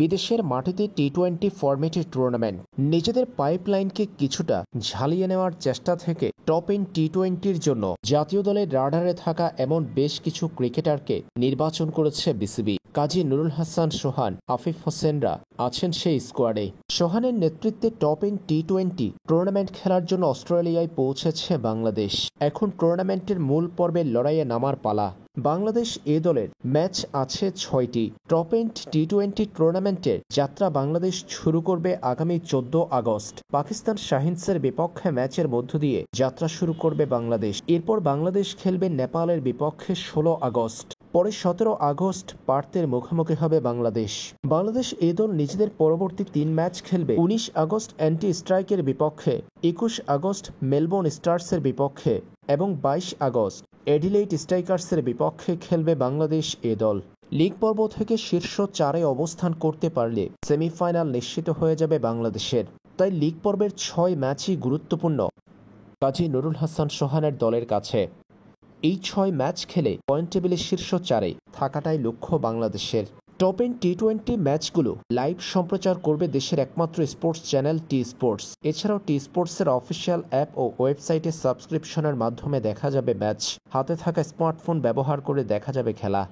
বিদেশের মাটিতে টি-20 ফরম্যাটের টুর্নামেন্ট নিজেদের পাইপলাইনকে কিছুটা ঝালিয়ে নেওয়ার চেষ্টা থেকে টপ ইন টি-20-র জন্য জাতীয় দলের রাডারে থাকা এমন বেশ কিছু ক্রিকেটারকে নির্বাচন করেছে বিসিবি। কাজী নুরুল হাসান সোহান, আফিফ হোসেনরা আছেন সেই স্কোয়াডে। সোহানের নেতৃত্বে টপ ইন টি-20 টুর্নামেন্ট খেলার জন্য অস্ট্রেলিয়ায় পৌঁছেছে বাংলাদেশ। এখন টুর্নামেন্টের মূল পর্বের লড়াইয়ে নামার পালা। বাংলাদেশ এ দলের ম্যাচ আছে 6টি। টপ ইন টি-20 টুর্নামেন্টের যাত্রা বাংলাদেশ শুরু করবে আগামী 14 আগস্ট। পাকিস্তান শাহিনসের বিপক্ষে ম্যাচের মধ্য দিয়ে যাত্রা শুরু করবে বাংলাদেশ। এরপর বাংলাদেশ খেলবে নেপালের বিপক্ষে 16 আগস্ট। পরে 17 আগস্ট পার্থের মুখোমুখি হবে বাংলাদেশ। বাংলাদেশ এ দল নিজেদের পরবর্তী 3 ম্যাচ খেলবে 19 আগস্ট অ্যান্টি স্ট্রাইকের বিপক্ষে, 21 আগস্ট মেলবোর্ন স্টার্সের বিপক্ষে এবং 22 আগস্ট অ্যাডিলেইড স্ট্রাইকার্সের বিপক্ষে খেলবে বাংলাদেশ এ দল। লিগ পর্ব থেকে শীর্ষ 4-এ অবস্থান করতে পারলে সেমিফাইনাল নিশ্চিত হয়ে যাবে বাংলাদেশের। তাই লিগ পর্বের 6 ম্যাচই গুরুত্বপূর্ণ কাজী নুরুল হাসান সোহানের দলের কাছে। এই 6 ম্যাচ খেলে পয়েন্ট টেবিলের শীর্ষ 4-এ থাকাটাই লক্ষ্য বাংলাদেশের। টপ ইন টি-20 ম্যাচগুলো লাইভ সম্প্রচার করবে দেশের একমাত্র স্পোর্টস চ্যানেল টি স্পোর্টস। এছাড়াও টি স্পোর্টসের অফিসিয়াল অ্যাপ ও ওয়েবসাইটে সাবস্ক্রিপশনের মাধ্যমে দেখা যাবে ম্যাচ। হাতে থাকা স্মার্টফোন ব্যবহার করে দেখা যাবে খেলা।